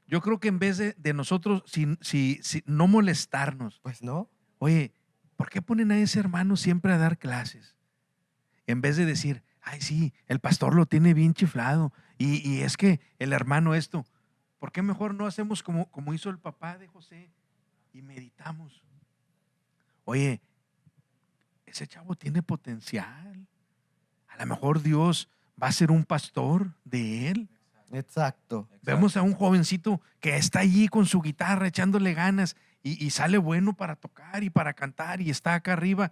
yo creo que en vez de nosotros, si no molestarnos, Pues no. oye, ¿por qué ponen a ese hermano siempre a dar clases? En vez de decir, ay, sí, el pastor lo tiene bien chiflado, y es que el hermano esto, ¿por qué mejor no hacemos como hizo el papá de José y meditamos? Oye, ese chavo tiene potencial. A lo mejor Dios va a ser un pastor de él. Exacto. Vemos a un jovencito que está allí con su guitarra echándole ganas y sale bueno para tocar y para cantar y está acá arriba,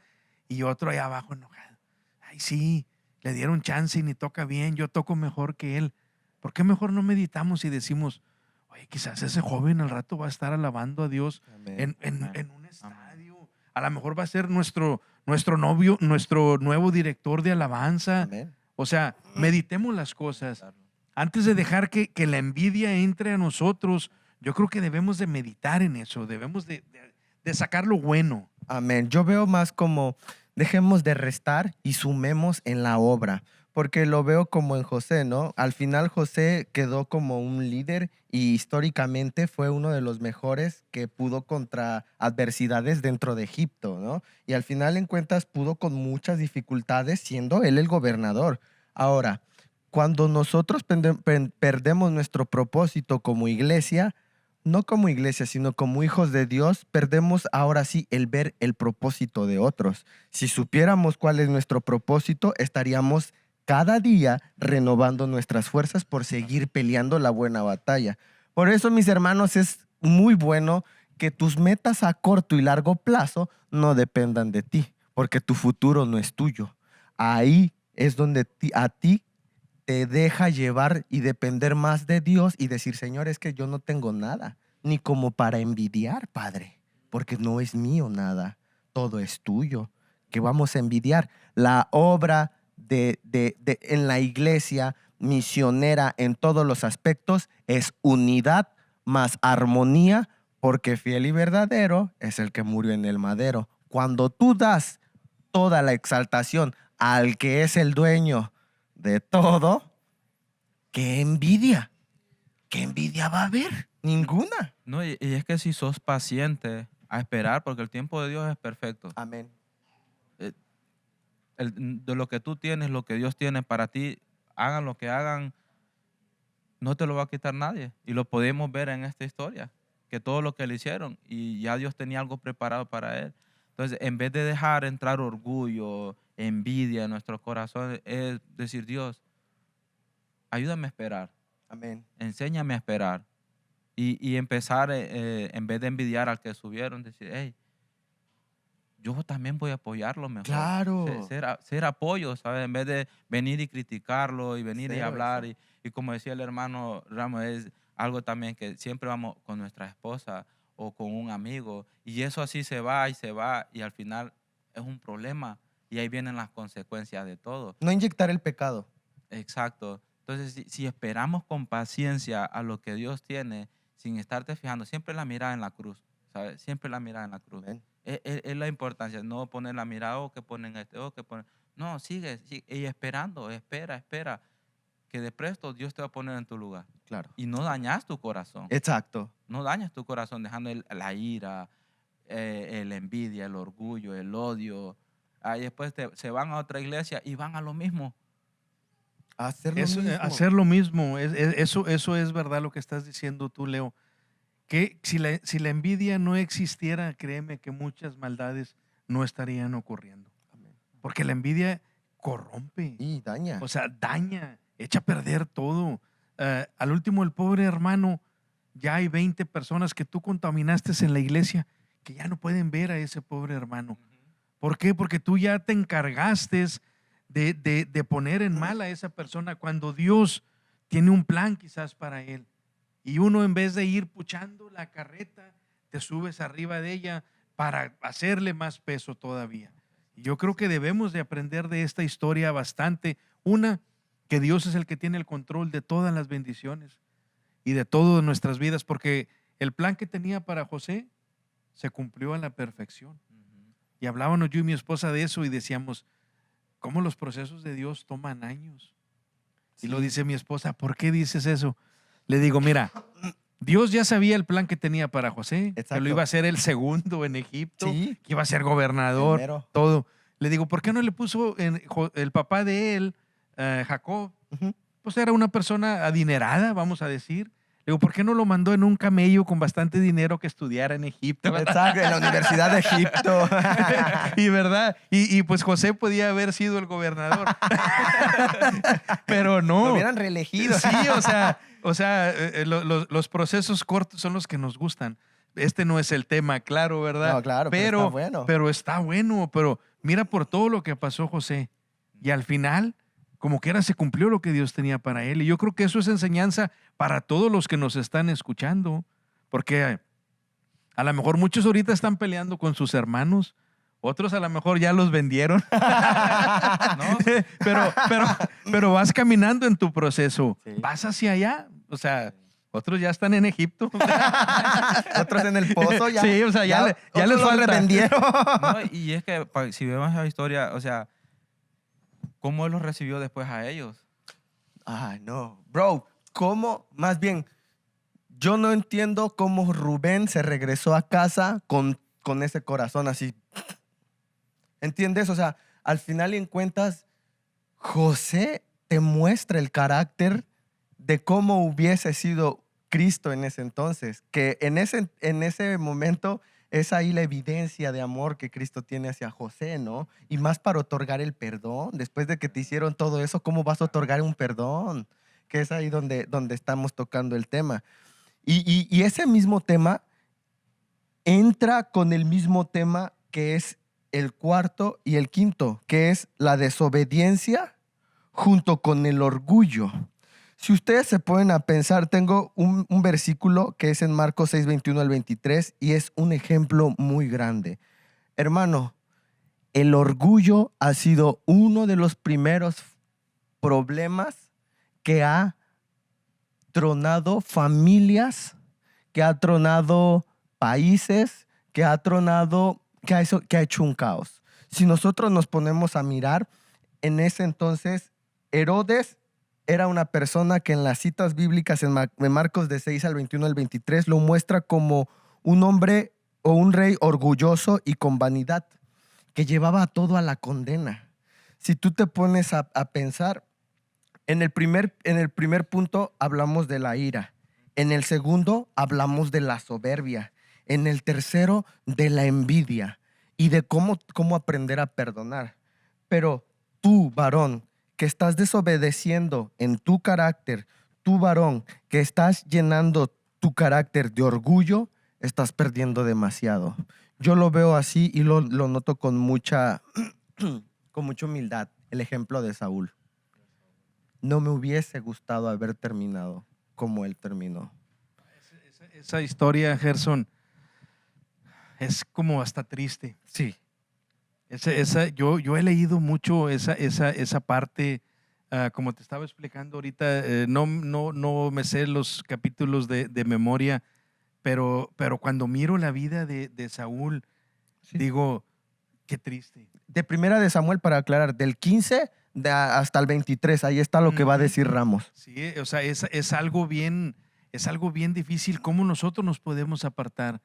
y otro allá abajo enojado. Ay, sí, le dieron chance y ni toca bien, yo toco mejor que él. ¿Por qué mejor no meditamos y decimos, oye, quizás ese joven al rato va a estar alabando a Dios Amén. en un estadio? A lo mejor va a ser nuestro nuevo director de alabanza. Amén. O sea, meditemos las cosas. Antes de dejar que la envidia entre a nosotros, yo creo que debemos de meditar en eso, debemos de sacar lo bueno. Amén. Yo veo más como dejemos de restar y sumemos en la obra, porque lo veo como en José, ¿no? Al final José quedó como un líder y históricamente fue uno de los mejores que pudo contra adversidades dentro de Egipto, ¿no? Y al final en cuentas pudo con muchas dificultades siendo él el gobernador. Ahora, cuando nosotros perdemos nuestro propósito como iglesia, no como iglesia, sino como hijos de Dios, perdemos ahora sí el ver el propósito de otros. Si supiéramos cuál es nuestro propósito, estaríamos cada día renovando nuestras fuerzas por seguir peleando la buena batalla. Por eso, mis hermanos, es muy bueno que tus metas a corto y largo plazo no dependan de ti, porque tu futuro no es tuyo. Ahí es donde a ti te deja llevar y depender más de Dios y decir, Señor, es que yo no tengo nada, ni como para envidiar, Padre, porque no es mío nada, todo es tuyo. ¿Qué vamos a envidiar? La obra en la iglesia misionera en todos los aspectos es unidad más armonía, porque fiel y verdadero es el que murió en el madero. Cuando tú das toda la exaltación al que es el dueño de todo, ¿qué envidia? ¿Qué envidia va a haber? Ninguna. No, y es que si sos paciente a esperar, porque el tiempo de Dios es perfecto. Amén. De lo que tú tienes, lo que Dios tiene para ti, hagan lo que hagan, no te lo va a quitar nadie. Y lo podemos ver en esta historia, que todo lo que le hicieron, y ya Dios tenía algo preparado para él. Entonces, en vez de dejar entrar orgullo, envidia en nuestro corazón, es decir, Dios, ayúdame a esperar. Amén. Enséñame a esperar. Y empezar, en vez de envidiar al que subieron, decir, hey, yo también voy a apoyarlo mejor. Claro. Ser apoyo, ¿sabes? En vez de venir y criticarlo y venir y Cero hablar. eso. Y como decía el hermano Ramos, es algo también que siempre vamos con nuestra esposa o con un amigo. Y eso así se va y al final es un problema. Y ahí vienen las consecuencias de todo. No inyectar el pecado. Exacto. Entonces, si esperamos con paciencia a lo que Dios tiene, sin estarte fijando, siempre la mirada en la cruz, ¿sabes? Siempre la mirada en la cruz. Amén. Es la importancia, no poner la mirada, que ponen que ponen. No, sigue, y esperando, espera, que de presto Dios te va a poner en tu lugar. Claro. Y no dañas tu corazón. Exacto. No dañas tu corazón dejando la ira, la envidia, el orgullo, el odio. Ahí después se van a otra iglesia y van a lo mismo. Hacer lo mismo. Hacer lo mismo. Eso es verdad lo que estás diciendo tú, Leo. que si la envidia no existiera, créeme que muchas maldades no estarían ocurriendo. Porque la envidia corrompe, Y daña. o sea, daña, echa a perder todo. Al último, el pobre hermano, ya hay 20 personas que tú contaminaste en la iglesia que ya no pueden ver a ese pobre hermano. ¿Por qué? Porque tú ya te encargaste de poner en mal a esa persona cuando Dios tiene un plan quizás para él. Y uno, en vez de ir puchando la carreta, te subes arriba de ella para hacerle más peso todavía. Y yo creo que debemos de aprender de esta historia bastante. Una, que Dios es el que tiene el control de todas las bendiciones y de todas nuestras vidas, porque el plan que tenía para José se cumplió a la perfección. Y hablábamos yo y mi esposa de eso y decíamos, ¿cómo los procesos de Dios toman años? Y lo dice mi esposa, ¿por qué dices eso? Le digo, mira, Dios ya sabía el plan que tenía para José, Exacto. que lo iba a ser el segundo en Egipto, Sí. que iba a ser gobernador, Primero. todo. Le digo, ¿por qué no le puso el papá de él, Jacob? Ujú. Pues era una persona adinerada, vamos a decir. Le digo, ¿por qué no lo mandó en un camello con bastante dinero que estudiara en Egipto? Exacto, en la Universidad de Egipto. Y verdad, y pues José podía haber sido el gobernador. Pero no. Lo hubieran reelegido. Sí, o sea, los procesos cortos son los que nos gustan. Este no es el tema, claro, ¿verdad? No, claro, pero está bueno. Pero está bueno, pero mira por todo lo que pasó José. Y al final, como quiera, se cumplió lo que Dios tenía para él. Y yo creo que eso es enseñanza para todos los que nos están escuchando. Porque a lo mejor muchos ahorita están peleando con sus hermanos. Otros a lo mejor ya los vendieron. ¿No? pero vas caminando en tu proceso. Sí. Vas hacia allá. O sea, otros ya están en Egipto. Otros en el pozo ya. Sí, o sea, ya les otros los falta. revendieron. No, y es que si vemos la historia, o sea, ¿cómo él los recibió después a ellos? Ay, no. Bro, ¿cómo? Más bien, yo no entiendo cómo Rubén se regresó a casa con ese corazón así. ¿Entiendes? O sea, al final en cuentas, José te muestra el carácter de cómo hubiese sido Cristo en ese entonces. Que en ese momento es ahí la evidencia de amor que Cristo tiene hacia José, ¿no? Y más para otorgar el perdón. Después de que te hicieron todo eso, ¿cómo vas a otorgar un perdón? Que es ahí donde estamos tocando el tema. Y ese mismo tema entra con el mismo tema que es el cuarto y el quinto, que es la desobediencia junto con el orgullo. Si ustedes se ponen a pensar, tengo un versículo que es en Marcos 6, 21 al 23 y es un ejemplo muy grande. Hermano, el orgullo ha sido uno de los primeros problemas que ha tronado familias, que ha tronado países, que ha hecho un caos. Si nosotros nos ponemos a mirar, en ese entonces, Herodes era una persona que en las citas bíblicas en Marcos de 6 al 21 al 23 lo muestra como un hombre o un rey orgulloso y con vanidad, que llevaba todo a la condena. Si tú te pones a pensar, en el primer punto hablamos de la ira. En el segundo hablamos de la soberbia. En el tercero de la envidia y de cómo aprender a perdonar. Pero tú, varón, que estás desobedeciendo en tu carácter, tú, varón, que estás llenando tu carácter de orgullo, estás perdiendo demasiado. Yo lo veo así y lo noto con mucha humildad. El ejemplo de Saúl. No me hubiese gustado haber terminado como él terminó. Esa historia, Gerson, es como hasta triste. Sí. Yo he leído mucho esa parte, como te estaba explicando ahorita, no me sé los capítulos de memoria, pero cuando miro la vida de Saúl, Sí. digo, qué triste. De primera de Samuel, para aclarar, del 15 hasta el 23, ahí está lo que va a decir Ramos. Sí, o sea, es algo bien difícil. ¿Cómo nosotros nos podemos apartar?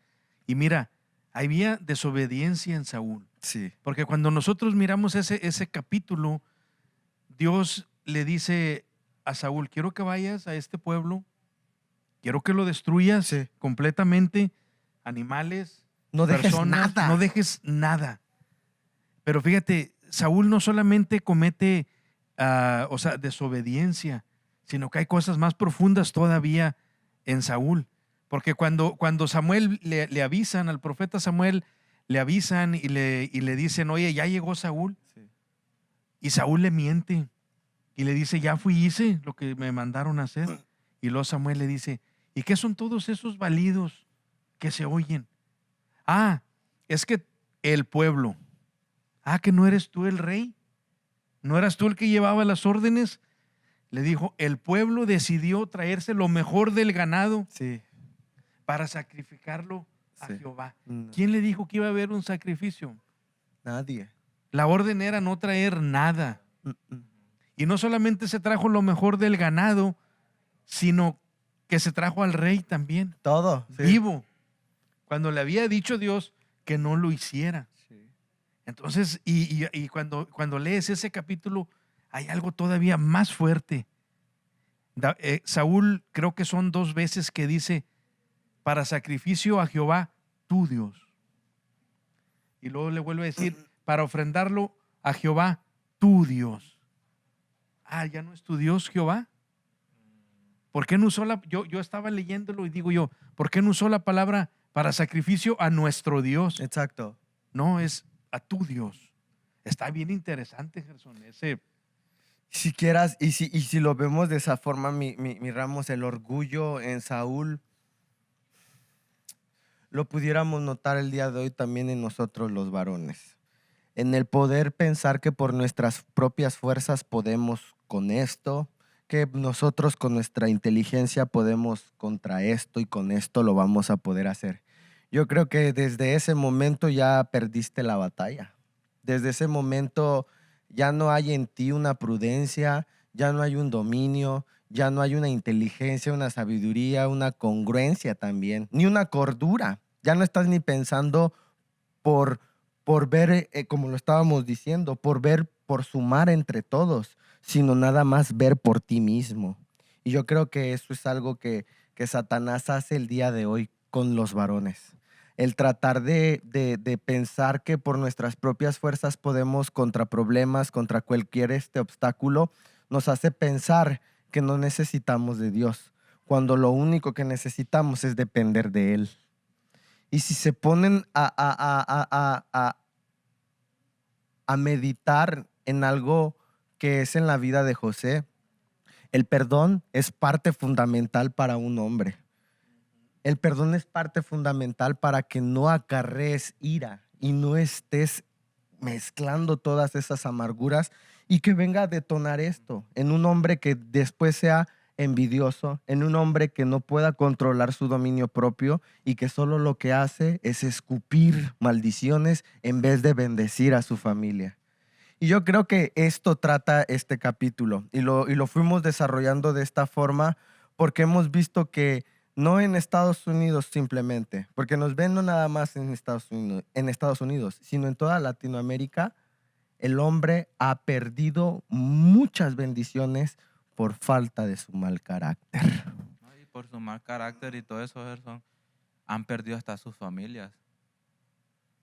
Y mira, había desobediencia en Saúl. Sí. Porque cuando nosotros miramos ese capítulo, Dios le dice a Saúl, quiero que vayas a este pueblo quiero que lo destruyas Sí. completamente, animales, No dejes personas, nada. no dejes nada. Pero fíjate, Saúl no solamente comete, o sea, desobediencia, sino que hay cosas más profundas todavía en Saúl. Porque cuando Samuel le avisan, al profeta Samuel, le avisan y le dicen, oye, ya llegó Saúl. Sí. Y Saúl le miente y le dice, ya fui, hice lo que me mandaron a hacer. Y luego Samuel le dice, ¿y qué son todos esos balidos que se oyen? Ah, es que el pueblo. Ah, que no eres tú el rey. ¿No eras tú el que llevaba las órdenes? Le dijo, el pueblo decidió traerse lo mejor del ganado Sí. para sacrificarlo a Sí. Jehová. No. ¿Quién le dijo que iba a haber un sacrificio? Nadie. La orden era no traer nada. Mm. Y no solamente se trajo lo mejor del ganado, sino que se trajo al rey también, Todo. Sí. vivo, cuando le había dicho Dios que no lo hiciera. Sí. Entonces, y cuando lees ese capítulo, hay algo todavía más fuerte. Saúl, creo que son 2 veces que dice, para sacrificio a Jehová, tu Dios. Y luego le vuelve a decir, para ofrendarlo a Jehová, tu Dios. Ah, ¿ya no es tu Dios Jehová? ¿Por qué no usó yo estaba leyéndolo y digo yo, ¿por qué no usó la palabra para sacrificio a nuestro Dios? Exacto. No, es a tu Dios. Está bien interesante, Gerson, ese. Si quieras, y si lo vemos de esa forma, mi Ramos, el orgullo en Saúl, lo pudiéramos notar el día de hoy también en nosotros los varones. En el poder pensar que por nuestras propias fuerzas podemos con esto, que nosotros con nuestra inteligencia podemos contra esto y con esto lo vamos a poder hacer. Yo creo que desde ese momento ya perdiste la batalla. Desde ese momento ya no hay en ti una prudencia, ya no hay un dominio, ya no hay una inteligencia, una sabiduría, una congruencia también, ni una cordura. Ya no estás ni pensando por ver, como lo estábamos diciendo, por ver, por sumar entre todos, sino nada más ver por ti mismo. Y yo creo que eso es algo que Satanás hace el día de hoy con los varones. El tratar de pensar que por nuestras propias fuerzas podemos contra problemas, contra cualquier obstáculo, nos hace pensar que no necesitamos de Dios, cuando lo único que necesitamos es depender de Él. Y si se ponen a meditar en algo que es en la vida de José, el perdón es parte fundamental para un hombre. El perdón es parte fundamental para que no acarrees ira y no estés mezclando todas esas amarguras y que venga a detonar esto en un hombre que después sea envidioso, en un hombre que no pueda controlar su dominio propio y que solo lo que hace es escupir maldiciones en vez de bendecir a su familia. Y yo creo que esto trata este capítulo y lo fuimos desarrollando de esta forma porque hemos visto que no en Estados Unidos simplemente, porque nos ven no nada más en Estados Unidos, sino en toda Latinoamérica, el hombre ha perdido muchas bendiciones por falta de su mal carácter. ¿No? Y por su mal carácter y todo eso, Gerson, han perdido hasta sus familias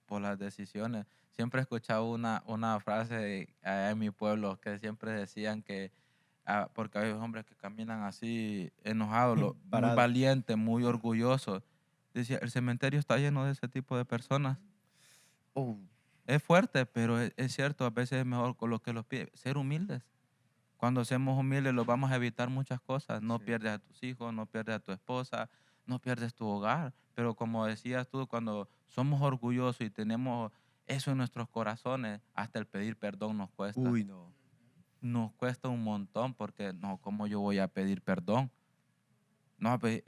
por las decisiones. Siempre he escuchado una frase allá en mi pueblo que siempre decían que, porque hay hombres que caminan así enojados, muy Parados. valientes, muy orgullosos. Decía, el cementerio está lleno de ese tipo de personas. Oh, Es fuerte, pero es cierto, a veces es mejor con lo que los pide, ser humildes. Cuando seamos humildes, los vamos a evitar muchas cosas. No Sí. pierdes a tus hijos, no pierdes a tu esposa, no pierdes tu hogar. Pero como decías tú, cuando somos orgullosos y tenemos eso en nuestros corazones, hasta el pedir perdón nos cuesta. uy, no. Nos cuesta un montón porque, no, ¿cómo yo voy a pedir perdón? No, pues,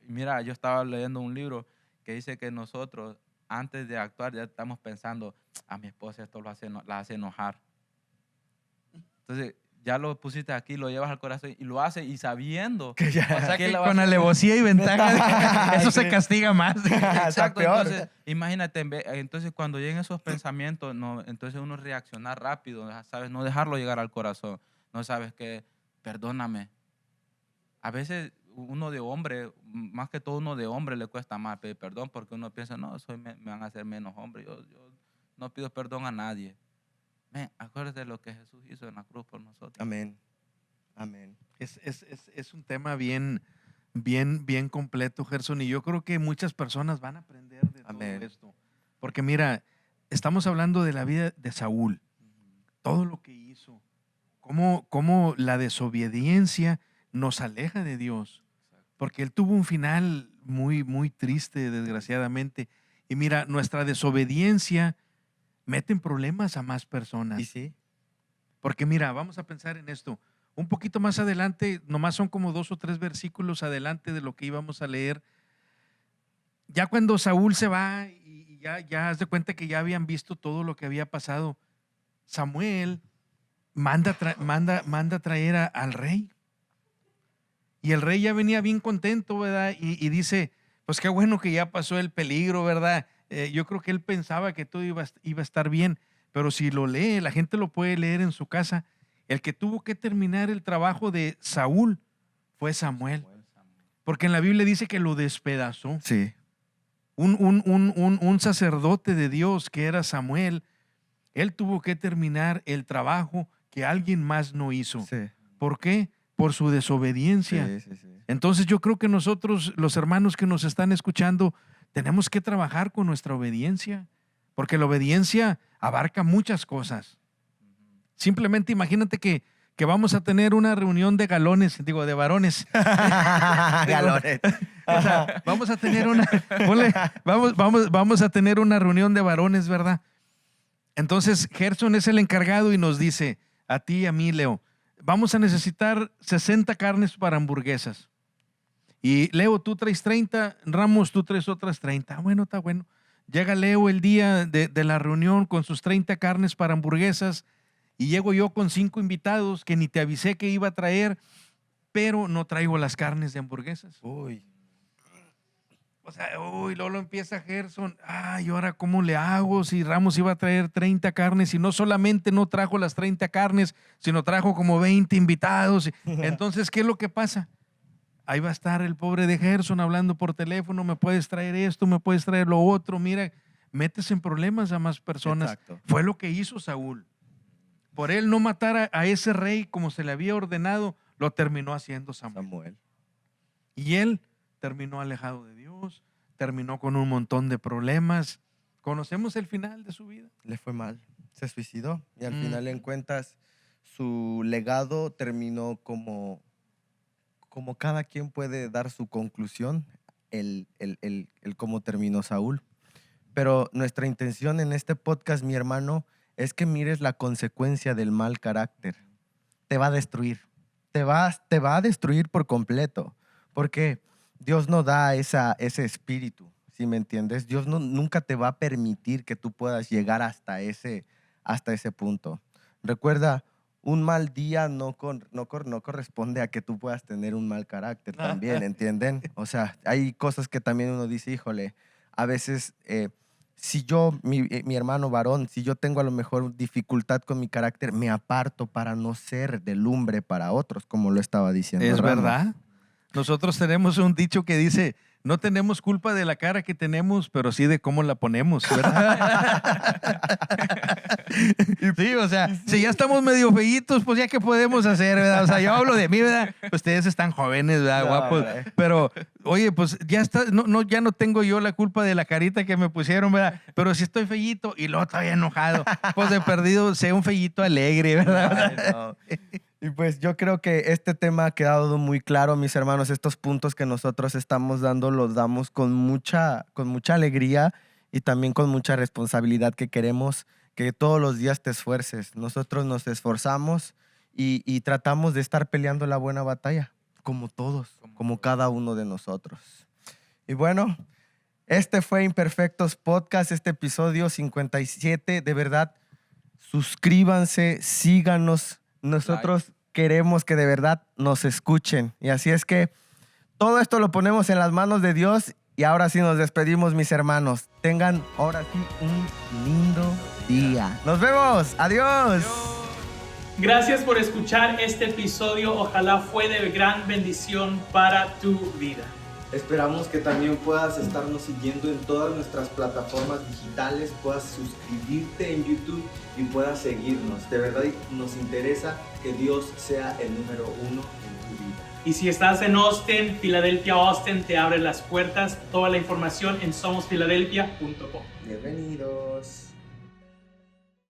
mira, yo estaba leyendo un libro que dice que nosotros, antes de actuar, ya estamos pensando, a mi esposa esto la hace enojar. Entonces, ya lo pusiste aquí, lo llevas al corazón y lo haces y sabiendo. Que ya- O sea ¿Qué que le va a con hacer? alevosía y ventaja, eso se Sí. castiga más. Está Exacto, peor. entonces imagínate, entonces cuando lleguen esos pensamientos, no, entonces uno reaccionar rápido, ¿sabes? No dejarlo llegar al corazón, no sabes que, perdóname. A veces uno de hombre más que todo uno de hombre le cuesta más pedir perdón porque uno piensa, no, me van a hacer menos hombre. Yo no pido perdón a nadie. Acuérdate de lo que Jesús hizo en la cruz por nosotros. Amén. Amén. Es un tema bien completo, Gerson, y yo creo que muchas personas van a aprender de Amén. todo esto. Porque mira, estamos hablando de la vida de Saúl, todo lo que hizo, cómo la desobediencia nos aleja de Dios, porque él tuvo un final muy, muy triste, desgraciadamente. Y mira, nuestra desobediencia mete en problemas a más personas. ¿Y sí? Porque mira, vamos a pensar en esto. Un poquito más adelante, nomás son como 2 o 3 versículos adelante de lo que íbamos a leer. Ya cuando Saúl se va y ya haz de cuenta que ya habían visto todo lo que había pasado, Samuel manda traer al rey. Y el rey ya venía bien contento, ¿verdad? Y dice, pues qué bueno que ya pasó el peligro, ¿verdad? Yo creo que él pensaba que todo iba a estar bien, pero si lo lee, la gente lo puede leer en su casa. El que tuvo que terminar el trabajo de Saúl fue Samuel. Porque en la Biblia dice que lo despedazó. Sí. Un sacerdote de Dios que era Samuel, él tuvo que terminar el trabajo que alguien más no hizo. Sí. ¿Por qué? Por su desobediencia. Sí. Entonces yo creo que nosotros, los hermanos que nos están escuchando, tenemos que trabajar con nuestra obediencia, porque la obediencia abarca muchas cosas. Simplemente imagínate que vamos a tener una reunión de de varones. Galones. O sea, vamos a tener vamos a tener una reunión de varones, ¿verdad? Entonces, Gerson es el encargado y nos dice, a ti y a mí, Leo, vamos a necesitar 60 carnes para hamburguesas. Y Leo, tú traes 30, Ramos, tú traes otras 30. Bueno, está bueno. Llega Leo el día de la reunión con sus 30 carnes para hamburguesas y llego yo con 5 invitados que ni te avisé que iba a traer, pero no traigo las carnes de hamburguesas. Uy. O sea, luego empieza Gerson. ¿Y ahora cómo le hago? Si Ramos iba a traer 30 carnes y no solamente no trajo las 30 carnes, sino trajo como 20 invitados. Entonces, ¿qué es lo que pasa? Ahí va a estar el pobre de Gerson hablando por teléfono, me puedes traer esto, me puedes traer lo otro. Mira, metes en problemas a más personas. Exacto. Fue lo que hizo Saúl. Por él no matar a ese rey como se le había ordenado, lo terminó haciendo Samuel. Y él terminó alejado de Dios, terminó con un montón de problemas. Conocemos el final de su vida. Le fue mal, se suicidó y al final en cuentas su legado terminó como cada quien puede dar su conclusión, el cómo terminó Saúl. Pero nuestra intención en este podcast, mi hermano, es que mires la consecuencia del mal carácter. Te va a destruir, te va a destruir por completo, porque Dios no da ese espíritu, ¿sí me entiendes? Dios nunca te va a permitir que tú puedas llegar hasta ese punto. Recuerda, un mal día no corresponde a que tú puedas tener un mal carácter también, ¿entienden? O sea, hay cosas que también uno dice, híjole, a veces, si yo, mi hermano varón, si yo tengo a lo mejor dificultad con mi carácter, me aparto para no ser de lumbre para otros, como lo estaba diciendo. Es Ramos. verdad. Nosotros tenemos un dicho que dice, no tenemos culpa de la cara que tenemos, pero sí de cómo la ponemos, ¿verdad? Sí, o sea, si ya estamos medio feitos, pues ya qué podemos hacer, ¿verdad? O sea, yo hablo de mí, ¿verdad? Ustedes están jóvenes, ¿verdad? No, Guapos. ¿verdad? Pero, oye, pues ya está, ya no tengo yo la culpa de la carita que me pusieron, ¿verdad? Pero si estoy feíto y luego todavía enojado, pues de perdido sea un feíto alegre, ¿verdad? Ay, no. Y pues yo creo que este tema ha quedado muy claro, mis hermanos. Estos puntos que nosotros estamos dando los damos con mucha alegría y también con mucha responsabilidad, que queremos que todos los días te esfuerces. Nosotros nos esforzamos y tratamos de estar peleando la buena batalla, como todos, como cada uno de nosotros. Y bueno, este fue Imperfectos Podcast, este episodio 57. De verdad, suscríbanse, síganos. Nosotros queremos que de verdad nos escuchen. Y así es que todo esto lo ponemos en las manos de Dios. Y ahora sí nos despedimos, mis hermanos. Tengan ahora sí un lindo día. Nos vemos. Adiós. Gracias por escuchar este episodio. Ojalá fue de gran bendición para tu vida. Esperamos que también puedas estarnos siguiendo en todas nuestras plataformas digitales, puedas suscribirte en YouTube y puedas seguirnos. De verdad nos interesa que Dios sea el número 1 en tu vida. Y si estás en Austin, Filadelfia, Austin, te abre las puertas. Toda la información en somosfiladelfia.com. Bienvenidos.